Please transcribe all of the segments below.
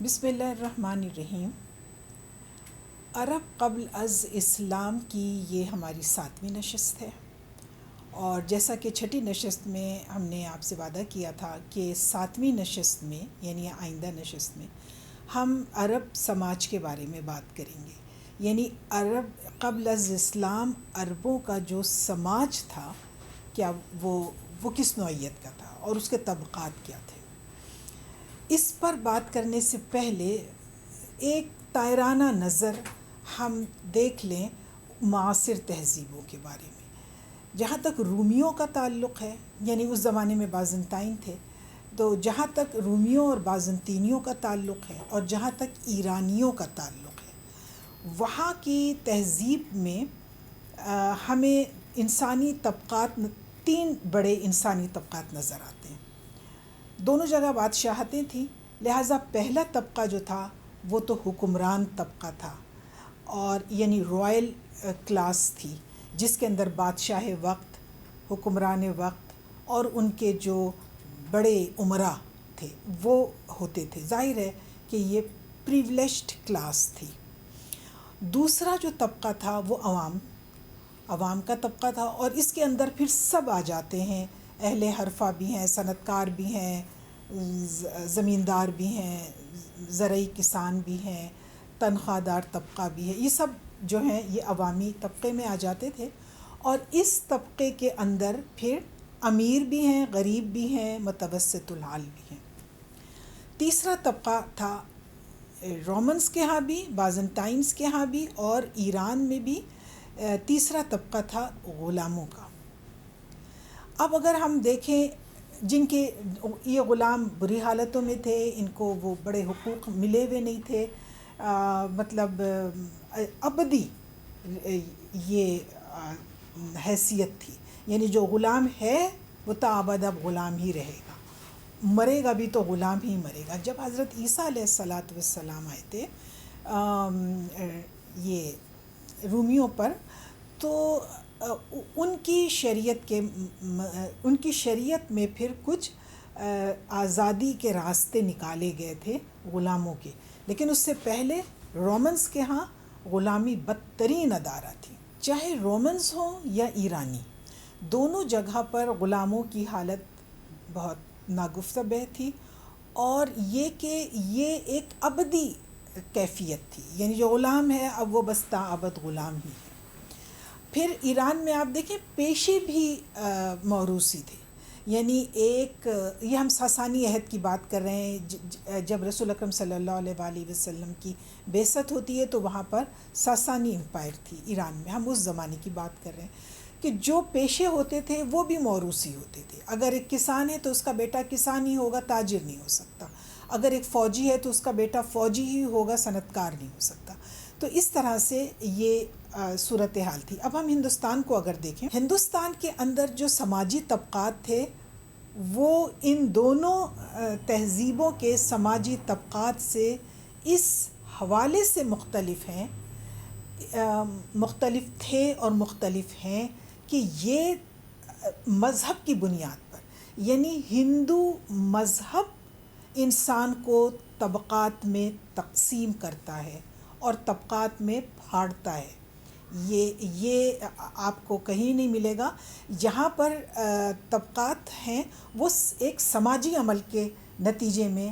بسم اللہ الرحمن الرحیم۔ عرب قبل از اسلام کی یہ ہماری 7ویں نشست ہے، اور جیسا کہ چھٹی نشست میں ہم نے آپ سے وعدہ کیا تھا کہ 7ویں نشست میں یعنی آئندہ نشست میں ہم عرب سماج کے بارے میں بات کریں گے، یعنی عرب قبل از اسلام عربوں کا جو سماج تھا کیا وہ کس نوعیت کا تھا اور اس کے طبقات کیا تھے۔ اس پر بات کرنے سے پہلے ایک طائرانہ نظر ہم دیکھ لیں معاصر تہذیبوں کے بارے میں۔ جہاں تک رومیوں کا تعلق ہے، یعنی اس زمانے میں بازنطین تھے، تو جہاں تک رومیوں اور بازنطینیوں کا تعلق ہے اور جہاں تک ایرانیوں کا تعلق ہے، وہاں کی تہذیب میں ہمیں انسانی طبقات 3 بڑے انسانی طبقات نظر آتے ہیں۔ دونوں جگہ بادشاہتیں تھیں، لہٰذا پہلا طبقہ جو تھا وہ تو حکمران طبقہ تھا، اور یعنی رائل کلاس تھی، جس کے اندر بادشاہ وقت، حکمران وقت اور ان کے جو بڑے امراء تھے وہ ہوتے تھے۔ ظاہر ہے کہ یہ پریولیجڈ کلاس تھی۔ دوسرا جو طبقہ تھا وہ عوام کا طبقہ تھا، اور اس کے اندر پھر سب آ جاتے ہیں، اہل حرفہ بھی ہیں، صنعت کار بھی ہیں، زمیندار بھی ہیں، زرعی کسان بھی ہیں، تنخواہ دار طبقہ بھی ہے، یہ سب جو ہیں یہ عوامی طبقے میں آ جاتے تھے۔ اور اس طبقے کے اندر پھر امیر بھی ہیں، غریب بھی ہیں، متوسط الحال بھی ہیں۔ تیسرا طبقہ تھا رومنز کے ہاں بھی، بازنٹائنز کے ہاں بھی، اور ایران میں بھی تیسرا طبقہ تھا غلاموں کا۔ اب اگر ہم دیکھیں جن کے یہ غلام بری حالتوں میں تھے، ان کو وہ بڑے حقوق ملے ہوئے نہیں تھے، مطلب ابدی یہ حیثیت تھی، یعنی جو غلام ہے وہ تابد اب غلام ہی رہے گا، مرے گا بھی تو غلام ہی مرے گا۔ جب حضرت عیسیٰ علیہ السلام آئے تھے یہ رومیوں پر، تو ان کی شریعت میں پھر کچھ آزادی کے راستے نکالے گئے تھے غلاموں کے، لیکن اس سے پہلے رومنز کے ہاں غلامی بدترین ادارہ تھی۔ چاہے رومنز ہوں یا ایرانی، دونوں جگہ پر غلاموں کی حالت بہت ناگفتہ تھی، اور یہ کہ یہ ایک ابدی کیفیت تھی، یعنی جو غلام ہے اب وہ بس تا ابد غلام ہی ہے۔ پھر ایران میں آپ دیکھیں پیشے بھی موروثی تھے، یعنی یہ ہم ساسانی عہد کی بات کر رہے ہیں، جب رسول اکرم صلی اللہ علیہ وآلہ وسلم کی بعثت ہوتی ہے تو وہاں پر ساسانی امپائر تھی ایران میں، ہم اس زمانے کی بات کر رہے ہیں کہ جو پیشے ہوتے تھے وہ بھی موروثی ہوتے تھے۔ اگر ایک کسان ہے تو اس کا بیٹا کسان ہی ہوگا، تاجر نہیں ہو سکتا۔ اگر ایک فوجی ہے تو اس کا بیٹا فوجی ہی ہوگا، صنعت کار نہیں ہو سکتا۔ تو اس طرح سے یہ صورتحال تھی۔ اب ہم ہندوستان کو اگر دیکھیں، ہندوستان کے اندر جو سماجی طبقات تھے وہ ان دونوں تہذیبوں کے سماجی طبقات سے اس حوالے سے مختلف تھے اور مختلف ہیں کہ یہ مذہب کی بنیاد پر، یعنی ہندو مذہب انسان کو طبقات میں تقسیم کرتا ہے اور طبقات میں پھاڑتا ہے۔ یہ آپ کو کہیں نہیں ملے گا۔ جہاں پر طبقات ہیں وہ ایک سماجی عمل کے نتیجے میں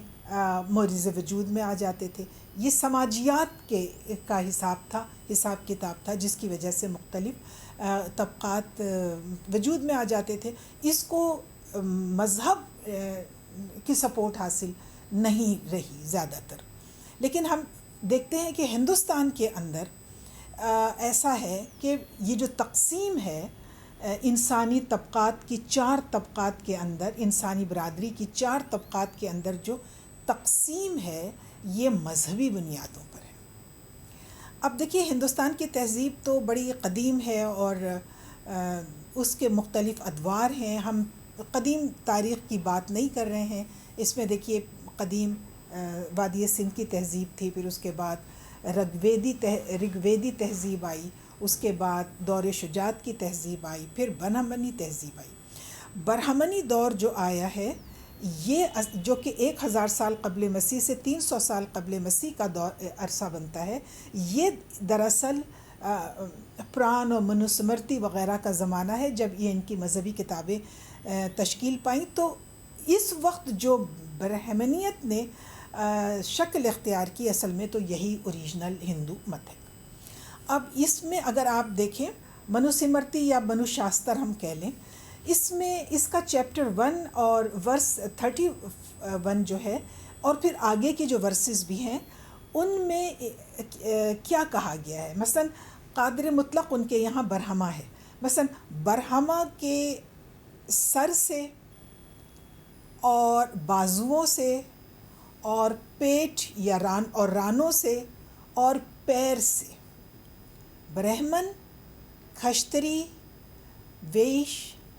معرض وجود میں آ جاتے تھے۔ یہ سماجیات کا حساب کتاب تھا، جس کی وجہ سے مختلف طبقات وجود میں آ جاتے تھے۔ اس کو مذہب کی سپورٹ حاصل نہیں رہی زیادہ تر، لیکن ہم دیکھتے ہیں کہ ہندوستان کے اندر ایسا ہے کہ یہ جو تقسیم ہے انسانی طبقات کی 4 طبقات کے اندر، انسانی برادری کی 4 طبقات کے اندر جو تقسیم ہے یہ مذہبی بنیادوں پر ہے۔ اب دیکھیے ہندوستان کی تہذیب تو بڑی قدیم ہے اور اس کے مختلف ادوار ہیں۔ ہم قدیم تاریخ کی بات نہیں کر رہے ہیں، اس میں دیکھیے قدیم وادی سندھ کی تہذیب تھی، پھر اس کے بعد رگویدی تہذیب آئی، اس کے بعد دور شجاعت کی تہذیب آئی، پھر برہمنی تہذیب آئی۔ برہمنی دور جو آیا ہے یہ جو کہ 1000 سال قبل مسیح سے 300 سال قبل مسیح کا عرصہ بنتا ہے، یہ دراصل پران اور منوسمرتی وغیرہ کا زمانہ ہے جب یہ ان کی مذہبی کتابیں تشکیل پائیں۔ تو اس وقت جو برہمنیت نے شکل اختیار کی، اصل میں تو یہی اوریجنل ہندو مت ہے۔ اب اس میں اگر آپ دیکھیں منوسمرتی یا منو شاستر ہم کہہ لیں، اس میں اس کا چیپٹر 1 اور ورس 31 جو ہے، اور پھر آگے کے جو ورسز بھی ہیں ان میں کیا کہا گیا ہے۔ مثلا قادر مطلق ان کے یہاں برہما ہے، مثلا برہما کے سر سے اور بازوؤں سے اور پیٹ یا رانوں سے اور پیر سے برہمن، کھشتری، ویش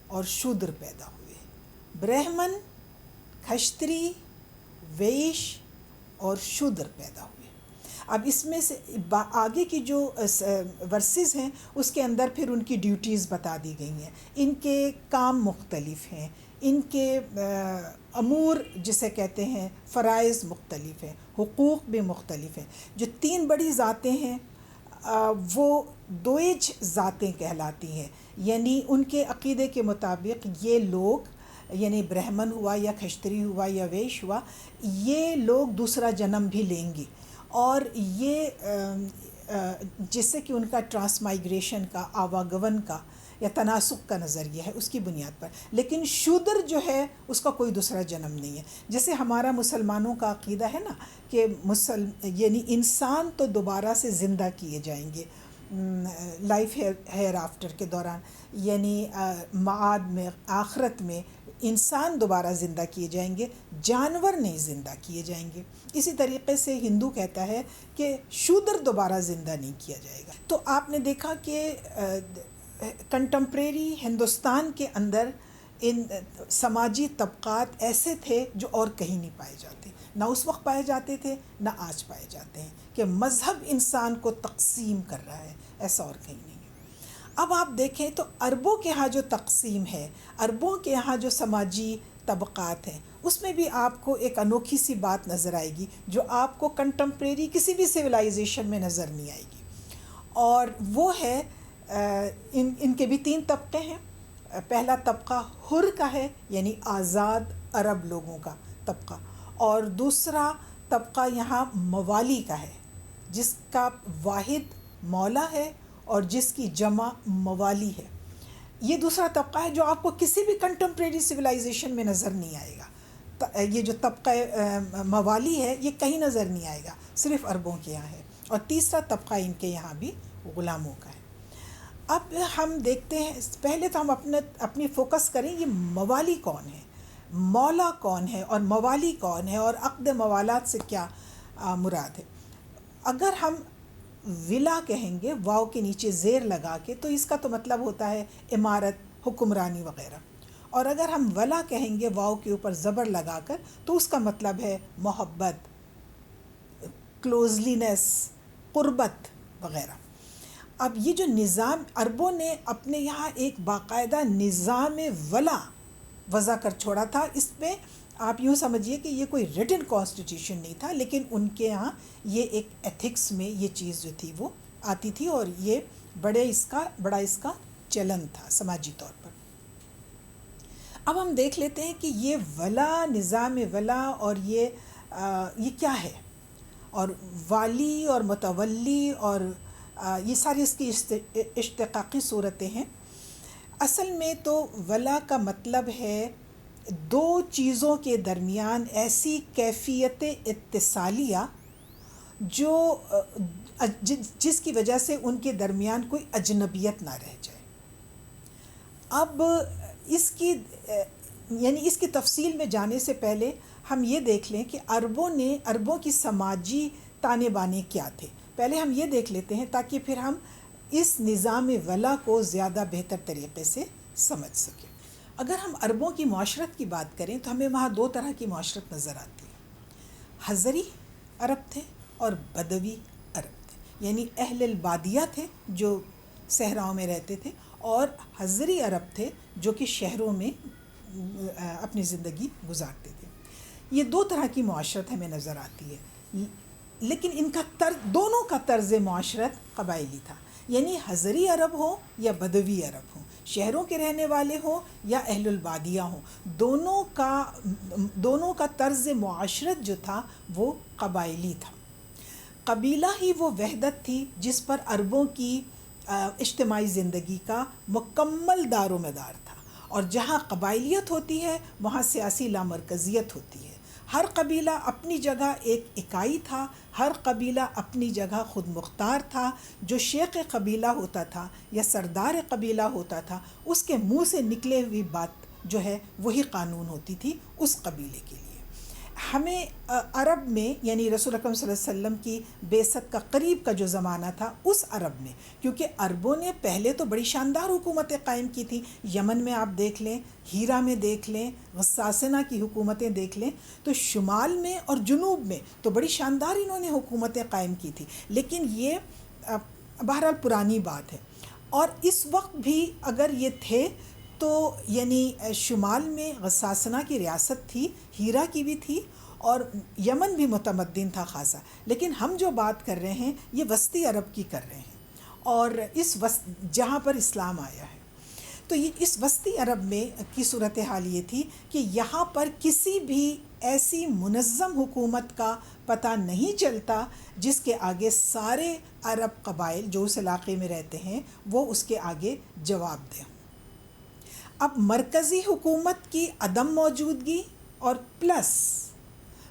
اور شودر پیدا ہوئے۔ برہمن، کھشتری، ویش اور شودر پیدا ہوئے۔ اب اس میں سے آگے کی جو ورسز ہیں اس کے اندر پھر ان کی ڈیوٹیز بتا دی گئی ہیں، ان کے کام مختلف ہیں، ان کے امور جسے کہتے ہیں فرائض مختلف ہیں، حقوق بھی مختلف ہیں۔ جو 3 بڑی ذاتیں ہیں وہ دوئج ذاتیں کہلاتی ہیں، یعنی ان کے عقیدے کے مطابق یہ لوگ، یعنی برہمن ہوا یا کھشتری ہوا یا ویش ہوا، یہ لوگ دوسرا جنم بھی لیں گے، اور یہ جس سے کہ ان کا ٹرانس مائگریشن کا، آواگمن کا یا تناسق کا نظریہ ہے اس کی بنیاد پر۔ لیکن شودر جو ہے اس کا کوئی دوسرا جنم نہیں ہے، جیسے ہمارا مسلمانوں کا عقیدہ ہے نا کہ یعنی انسان تو دوبارہ سے زندہ کیے جائیں گے لائف ہیئر آفٹر کے دوران، یعنی معاد میں، آخرت میں انسان دوبارہ زندہ کیے جائیں گے، جانور نہیں زندہ کیے جائیں گے۔ اسی طریقے سے ہندو کہتا ہے کہ شودر دوبارہ زندہ نہیں کیا جائے گا۔ تو آپ نے دیکھا کہ کنٹمپریری ہندوستان کے اندر ان سماجی طبقات ایسے تھے جو اور کہیں نہیں پائے جاتے، نہ اس وقت پائے جاتے تھے نہ آج پائے جاتے ہیں، کہ مذہب انسان کو تقسیم کر رہا ہے، ایسا اور کہیں نہیں ہے۔ اب آپ دیکھیں تو عربوں کے ہاں جو تقسیم ہے، عربوں کے ہاں جو سماجی طبقات ہیں، اس میں بھی آپ کو ایک انوکھی سی بات نظر آئے گی جو آپ کو کنٹمپریری کسی بھی سویلائزیشن میں نظر نہیں آئے گی، اور وہ ہے ان کے بھی 3 طبقے ہیں۔ پہلا طبقہ حر کا ہے، یعنی آزاد عرب لوگوں کا طبقہ، اور دوسرا طبقہ یہاں موالی کا ہے، جس کا واحد مولا ہے اور جس کی جمع موالی ہے۔ یہ دوسرا طبقہ ہے جو آپ کو کسی بھی کنٹمپریری سویلائزیشن میں نظر نہیں آئے گا۔ یہ جو طبقہ موالی ہے یہ کہیں نظر نہیں آئے گا، صرف عربوں کے یہاں ہے۔ اور تیسرا طبقہ ان کے یہاں بھی غلاموں کا ہے۔ اب ہم دیکھتے ہیں، پہلے تو ہم اپنی فوکس کریں یہ موالی کون ہے، مولا کون ہے اور موالی کون ہے، اور عقد موالات سے کیا مراد ہے۔ اگر ہم ولا کہیں گے واو کے نیچے زیر لگا کے تو اس کا تو مطلب ہوتا ہے امارت، حکمرانی وغیرہ، اور اگر ہم ولا کہیں گے واو کے اوپر زبر لگا کر تو اس کا مطلب ہے محبت، کلوزلینس، قربت وغیرہ۔ اب یہ جو نظام عربوں نے اپنے یہاں ایک باقاعدہ نظام ولا وضع کر چھوڑا تھا، اس میں آپ یوں سمجھیے کہ یہ کوئی ریٹن کانسٹیٹیوشن نہیں تھا، لیکن ان کے ہاں یہ ایک ایتھکس میں یہ چیز جو تھی وہ آتی تھی، اور یہ بڑا اس کا چلن تھا سماجی طور پر۔ اب ہم دیکھ لیتے ہیں کہ یہ ولا، نظام ولا اور یہ کیا ہے، اور والی اور متولی اور یہ ساری اس کی اشتقاقی صورتیں ہیں۔ اصل میں تو ولا کا مطلب ہے 2 چیزوں کے درمیان ایسی کیفیت اتصالیہ جو جس کی وجہ سے ان کے درمیان کوئی اجنبیت نہ رہ جائے۔ اب اس کی تفصیل میں جانے سے پہلے ہم یہ دیکھ لیں کہ عربوں کی سماجی تانے بانے کیا تھے، پہلے ہم یہ دیکھ لیتے ہیں تاکہ پھر ہم اس نظام ولا کو زیادہ بہتر طریقے سے سمجھ سکیں۔ اگر ہم عربوں کی معاشرت کی بات کریں تو ہمیں وہاں 2 طرح کی معاشرت نظر آتی ہے۔ حضری عرب تھے اور بدوی عرب تھے، یعنی اہل البادیہ تھے جو صحراؤں میں رہتے تھے، اور حضری عرب تھے جو کہ شہروں میں اپنی زندگی گزارتے تھے۔ یہ دو طرح کی معاشرت ہمیں نظر آتی ہے، لیکن ان کا دونوں کا طرز معاشرت قبائلی تھا، یعنی حضری عرب ہو یا بدوی عرب ہوں، شہروں کے رہنے والے ہوں یا اہل البادیہ ہوں، دونوں کا طرز معاشرت جو تھا وہ قبائلی تھا۔ قبیلہ ہی وہ وحدت تھی جس پر عربوں کی اجتماعی زندگی کا مکمل دار و مدار تھا، اور جہاں قبائلیت ہوتی ہے وہاں سیاسی لامرکزیت ہوتی ہے۔ ہر قبیلہ اپنی جگہ ایک اکائی تھا، ہر قبیلہ اپنی جگہ خود مختار تھا۔ جو شیخ قبیلہ ہوتا تھا یا سردار قبیلہ ہوتا تھا، اس کے منہ سے نکلے ہوئی بات جو ہے وہی قانون ہوتی تھی اس قبیلے کے لیے۔ ہمیں عرب میں، یعنی رسول اکرم صلی اللہ علیہ وسلم کی بعثت کا قریب کا جو زمانہ تھا اس عرب میں، کیونکہ عربوں نے پہلے تو بڑی شاندار حکومتیں قائم کی تھیں، یمن میں آپ دیکھ لیں، ہیرا میں دیکھ لیں، غساسنہ کی حکومتیں دیکھ لیں، تو شمال میں اور جنوب میں تو بڑی شاندار انہوں نے حکومتیں قائم کی تھی، لیکن یہ بہرحال پرانی بات ہے۔ اور اس وقت بھی اگر یہ تھے تو یعنی شمال میں غساسنہ کی ریاست تھی، ہیرا کی بھی تھی، اور یمن بھی متمدن تھا خاصا، لیکن ہم جو بات کر رہے ہیں یہ وسطی عرب کی کر رہے ہیں، اور جہاں پر اسلام آیا ہے۔ تو یہ اس وسطی عرب میں کی صورتحال یہ تھی کہ یہاں پر کسی بھی ایسی منظم حکومت کا پتہ نہیں چلتا جس کے آگے سارے عرب قبائل جو اس علاقے میں رہتے ہیں وہ اس کے آگے جواب دیں۔ اب مرکزی حکومت کی عدم موجودگی اور پلس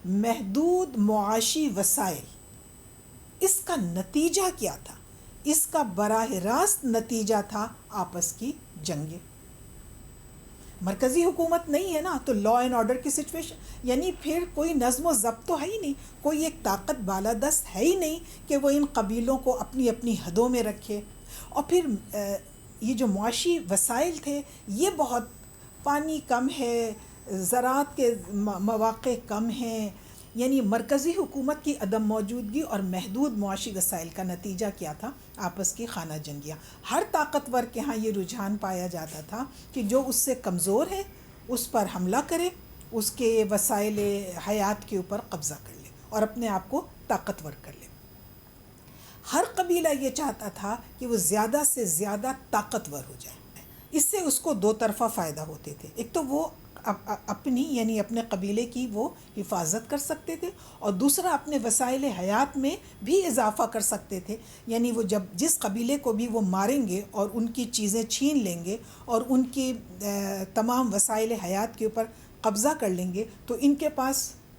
محدود معاشی وسائل، اس کا نتیجہ کیا تھا؟ اس کا براہ راست نتیجہ تھا آپس کی جنگیں۔ مرکزی حکومت نہیں ہے نا، تو لا اینڈ آرڈر کی سچویشن، یعنی پھر کوئی نظم و ضبط تو ہے ہی نہیں، کوئی ایک طاقت بالادست ہے ہی نہیں کہ وہ ان قبیلوں کو اپنی اپنی حدوں میں رکھے۔ اور پھر یہ جو معاشی وسائل تھے یہ بہت، پانی کم ہے، زراعت کے مواقع کم ہیں، یعنی مرکزی حکومت کی عدم موجودگی اور محدود معاشی وسائل کا نتیجہ کیا تھا؟ آپس کی خانہ جنگیاں۔ ہر طاقتور کے ہاں یہ رجحان پایا جاتا تھا کہ جو اس سے کمزور ہے اس پر حملہ کرے، اس کے وسائل حیات کے اوپر قبضہ کر لے اور اپنے آپ کو طاقتور کر لے۔ ہر قبیلہ یہ چاہتا تھا کہ وہ زیادہ سے زیادہ طاقتور ہو جائے، اس سے اس کو دو طرفہ فائدہ ہوتے تھے۔ ایک تو وہ اپنی یعنی اپنے قبیلے کی وہ حفاظت کر سکتے تھے، اور دوسرا اپنے وسائل حیات میں بھی اضافہ کر سکتے تھے، یعنی وہ جب جس قبیلے کو بھی وہ ماریں گے اور ان کی چیزیں چھین لیں گے اور ان کی تمام وسائل حیات کے اوپر قبضہ کر لیں گے تو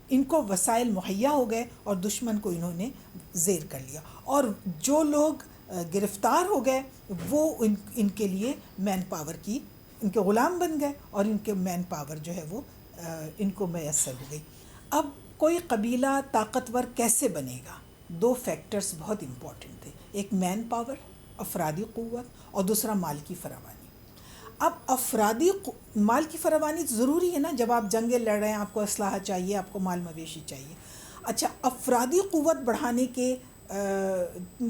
ان کو وسائل مہیا ہو گئے اور دشمن کو انہوں نے زیر کر لیا، اور جو لوگ گرفتار ہو گئے وہ ان کے لیے مین پاور کی، ان کے غلام بن گئے، اور ان کے مین پاور جو ہے وہ ان کو میسر ہو گئی۔ اب کوئی قبیلہ طاقتور کیسے بنے گا؟ دو فیکٹرز بہت امپورٹنٹ تھے، ایک مین پاور، افرادی قوت، اور دوسرا مال کی فراوانی۔ اب مال کی فراوانی ضروری ہے نا، جب آپ جنگیں لڑ رہے ہیں آپ کو اسلحہ چاہیے، آپ کو مال مویشی چاہیے۔ اچھا، افرادی قوت بڑھانے کے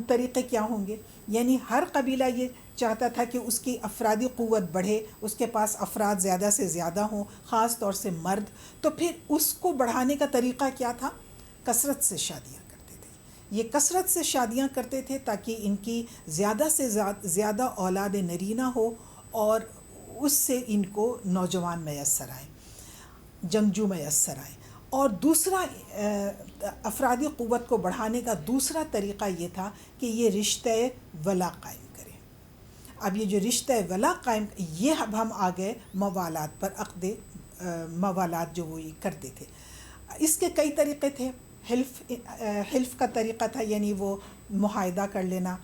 طریقے کیا ہوں گے؟ یعنی ہر قبیلہ یہ چاہتا تھا کہ اس کی افرادی قوت بڑھے، اس کے پاس افراد زیادہ سے زیادہ ہوں، خاص طور سے مرد۔ تو پھر اس کو بڑھانے کا طریقہ کیا تھا؟ کثرت سے شادیاں کرتے تھے۔ یہ کثرت سے شادیاں کرتے تھے تاکہ ان کی زیادہ سے زیادہ اولاد نرینہ ہو، اور اس سے ان کو نوجوان میسر آئیں، جنگجو میسر آئیں۔ اور دوسرا افرادی قوت کو بڑھانے کا دوسرا طریقہ یہ تھا کہ یہ رشتہ ولا قائم کریں۔ اب یہ جو رشتہ ولا قائم، یہ اب ہم آ گئے موالات پر، عقد موالات جو وہ یہ کرتے تھے۔ اس کے کئی طریقے تھے۔ حلف کا طریقہ تھا، یعنی وہ معاہدہ کر لینا،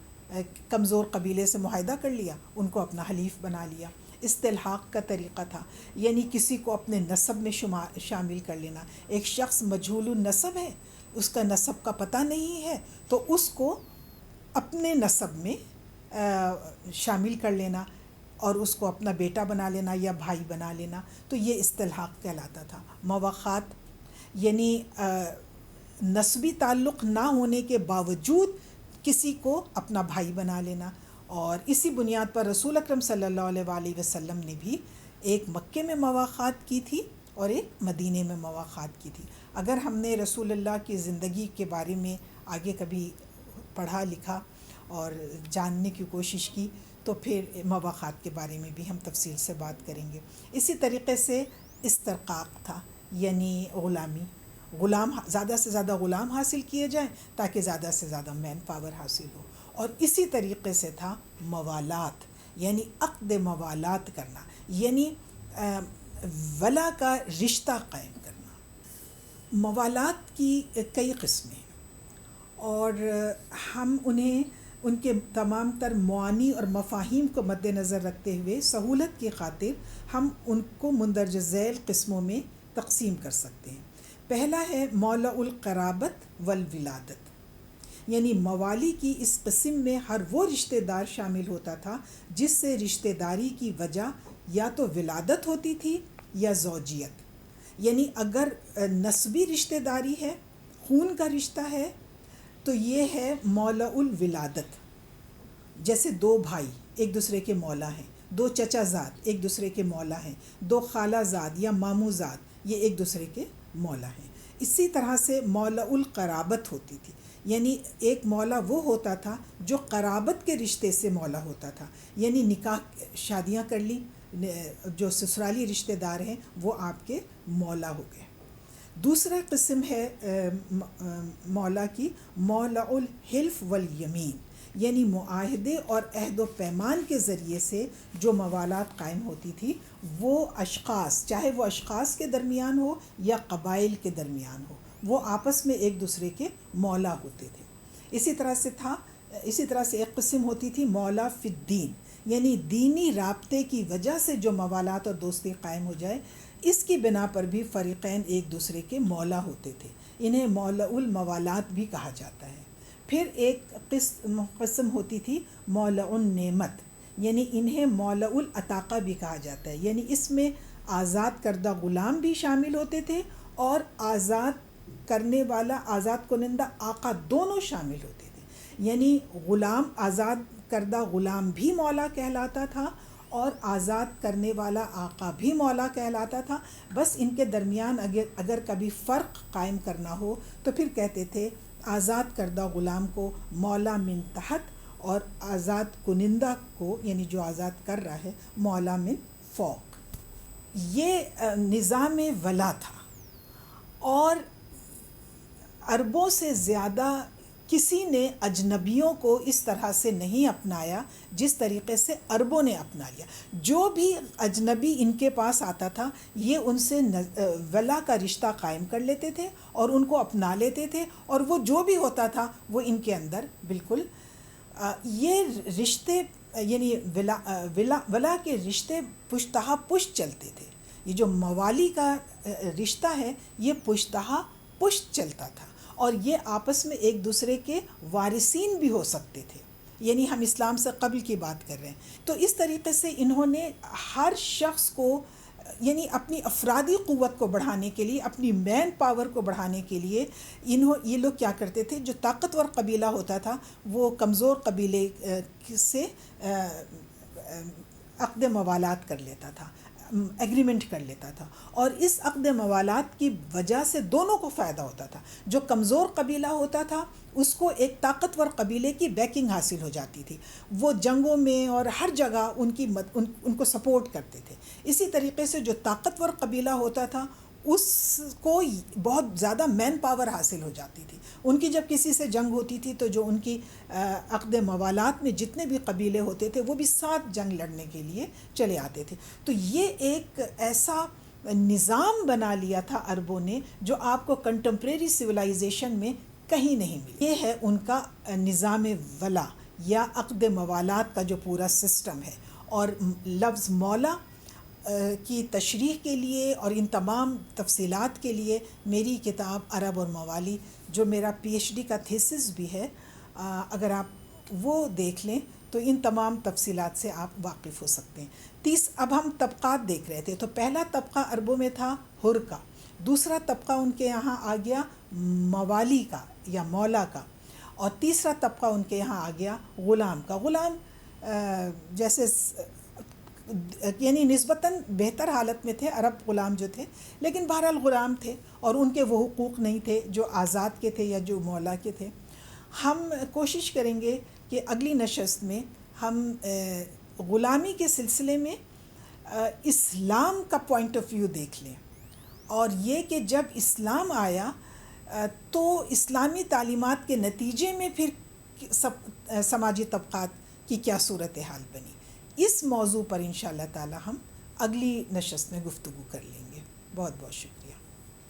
کمزور قبیلے سے معاہدہ کر لیا، ان کو اپنا حلیف بنا لیا۔ استلحاق کا طریقہ تھا، یعنی کسی کو اپنے نسب میں شامل کر لینا۔ ایک شخص مجہول النسب ہے، اس کا نسب کا پتہ نہیں ہے، تو اس کو اپنے نسب میں شامل کر لینا اور اس کو اپنا بیٹا بنا لینا یا بھائی بنا لینا، تو یہ استلحاق کہلاتا تھا۔ مواخات، یعنی نسبی تعلق نہ ہونے کے باوجود کسی کو اپنا بھائی بنا لینا، اور اسی بنیاد پر رسول اکرم صلی اللہ علیہ وآلہ وسلم نے بھی ایک مکے میں مواخات کی تھی اور ایک مدینے میں مواخات کی تھی. اگر ہم نے رسول اللہ کی زندگی کے بارے میں آگے کبھی پڑھا لکھا اور جاننے کی کوشش کی تو پھر مواخات کے بارے میں بھی ہم تفصیل سے بات کریں گے. اسی طریقے سے استرقاق تھا، یعنی غلام زیادہ سے زیادہ غلام حاصل کیے جائیں تاکہ زیادہ سے زیادہ مین پاور حاصل ہو. اور اسی طریقے سے تھا موالات، یعنی عقد موالات کرنا، یعنی ولا کا رشتہ قائم کرنا. موالات کی کئی قسمیں ہیں اور ہم انہیں ان کے تمام تر معانی اور مفاہیم کو مد نظر رکھتے ہوئے سہولت کی خاطر ہم ان کو مندرجہ ذیل قسموں میں تقسیم کر سکتے ہیں. پہلا ہے مولا القرابت والولادت، یعنی موالی کی اس قسم میں ہر وہ رشتہ دار شامل ہوتا تھا جس سے رشتہ داری کی وجہ یا تو ولادت ہوتی تھی یا زوجیت. یعنی اگر نسبی رشتہ داری ہے، خون کا رشتہ ہے، تو یہ ہے مولا الولادت. جیسے دو بھائی ایک دوسرے کے مولا ہیں، دو چچا زاد ایک دوسرے کے مولا ہیں، دو خالہ زاد یا ماموں زاد یہ ایک دوسرے کے مولا ہیں. اسی طرح سے مولا القرابت ہوتی تھی، یعنی ایک مولا وہ ہوتا تھا جو قرابت کے رشتے سے مولا ہوتا تھا، یعنی نکاح شادیاں کر لی، جو سسرالی رشتہ دار ہیں وہ آپ کے مولا ہو گئے. دوسرا قسم ہے مولا کی مولا الحلف والیمین، یعنی معاہدے اور عہد و پیمان کے ذریعے سے جو موالات قائم ہوتی تھی وہ اشخاص، چاہے وہ اشخاص کے درمیان ہو یا قبائل کے درمیان ہو، وہ آپس میں ایک دوسرے کے مولا ہوتے تھے. اسی طرح سے ایک قسم ہوتی تھی مولا فی الدین، یعنی دینی رابطے کی وجہ سے جو موالات اور دوستی قائم ہو جائے، اس کی بنا پر بھی فریقین ایک دوسرے کے مولا ہوتے تھے. انہیں مولا الموالات بھی کہا جاتا ہے. پھر ایک قسم ہوتی تھی مولا النعمت، یعنی انہیں مولا العتاقہ بھی کہا جاتا ہے، یعنی اس میں آزاد کردہ غلام بھی شامل ہوتے تھے اور آزاد کرنے والا، آزاد کنندہ آقا دونوں شامل ہوتے تھے. یعنی غلام، آزاد کردہ غلام بھی مولا کہلاتا تھا اور آزاد کرنے والا آقا بھی مولا کہلاتا تھا. بس ان کے درمیان اگر کبھی فرق قائم کرنا ہو تو پھر کہتے تھے آزاد کردہ غلام کو مولا من تحت اور آزاد کنندہ کو، یعنی جو آزاد کر رہا ہے، مولا من فوق. یہ نظام ولا تھا اور عربوں سے زیادہ کسی نے اجنبیوں کو اس طرح سے نہیں اپنایا جس طریقے سے عربوں نے اپنا لیا. جو بھی اجنبی ان کے پاس آتا تھا یہ ان سے ولا کا رشتہ قائم کر لیتے تھے اور ان کو اپنا لیتے تھے، اور وہ جو بھی ہوتا تھا وہ ان کے اندر بالکل یہ رشتے، یعنی ولا کے رشتے پشتہا پشت چلتے تھے. یہ جو موالی کا رشتہ ہے یہ پشتہا پشت چلتا تھا اور یہ آپس میں ایک دوسرے کے وارثین بھی ہو سکتے تھے. یعنی ہم اسلام سے قبل کی بات کر رہے ہیں. تو اس طریقے سے انہوں نے ہر شخص کو، یعنی اپنی افرادی قوت کو بڑھانے کے لیے، اپنی مین پاور کو بڑھانے کے لیے یہ لوگ کیا کرتے تھے، جو طاقتور قبیلہ ہوتا تھا وہ کمزور قبیلے سے عقد موالات کر لیتا تھا، ایگریمنٹ کر لیتا تھا، اور اس عقد موالات کی وجہ سے دونوں کو فائدہ ہوتا تھا. جو کمزور قبیلہ ہوتا تھا اس کو ایک طاقتور قبیلے کی بیکنگ حاصل ہو جاتی تھی، وہ جنگوں میں اور ہر جگہ ان کو سپورٹ کرتے تھے. اسی طریقے سے جو طاقتور قبیلہ ہوتا تھا اس کو بہت زیادہ مین پاور حاصل ہو جاتی تھی. ان کی جب کسی سے جنگ ہوتی تھی تو جو ان کی عقد موالات میں جتنے بھی قبیلے ہوتے تھے وہ بھی ساتھ جنگ لڑنے کے لیے چلے آتے تھے. تو یہ ایک ایسا نظام بنا لیا تھا عربوں نے جو آپ کو کنٹمپریری سویلائزیشن میں کہیں نہیں ملی. یہ ہے ان کا نظام ولا یا عقد موالات کا جو پورا سسٹم ہے. اور لفظ مولا کی تشریح کے لیے اور ان تمام تفصیلات کے لیے میری کتاب عرب اور موالی، جو میرا پی ایچ ڈی کا تھیسس بھی ہے، اگر آپ وہ دیکھ لیں تو ان تمام تفصیلات سے آپ واقف ہو سکتے ہیں. اب ہم طبقات دیکھ رہے تھے. تو پہلا طبقہ عربوں میں تھا حر کا، دوسرا طبقہ ان کے یہاں آ گیا موالی کا یا مولا کا، اور تیسرا طبقہ ان کے یہاں آ گیا غلام کا. غلام جیسے یعنی نسبتاً بہتر حالت میں تھے عرب غلام جو تھے، لیکن بہرحال غلام تھے اور ان کے وہ حقوق نہیں تھے جو آزاد کے تھے یا جو مولا کے تھے۔ ہم کوشش کریں گے کہ اگلی نشست میں ہم غلامی کے سلسلے میں اسلام کا پوائنٹ آف ویو دیکھ لیں، اور یہ کہ جب اسلام آیا تو اسلامی تعلیمات کے نتیجے میں پھر سماجی طبقات کی کیا صورتحال بنی۔ اس موضوع پر انشاءاللہ تعالی ہم اگلی نشست میں گفتگو کر لیں گے۔ بہت بہت شکریہ۔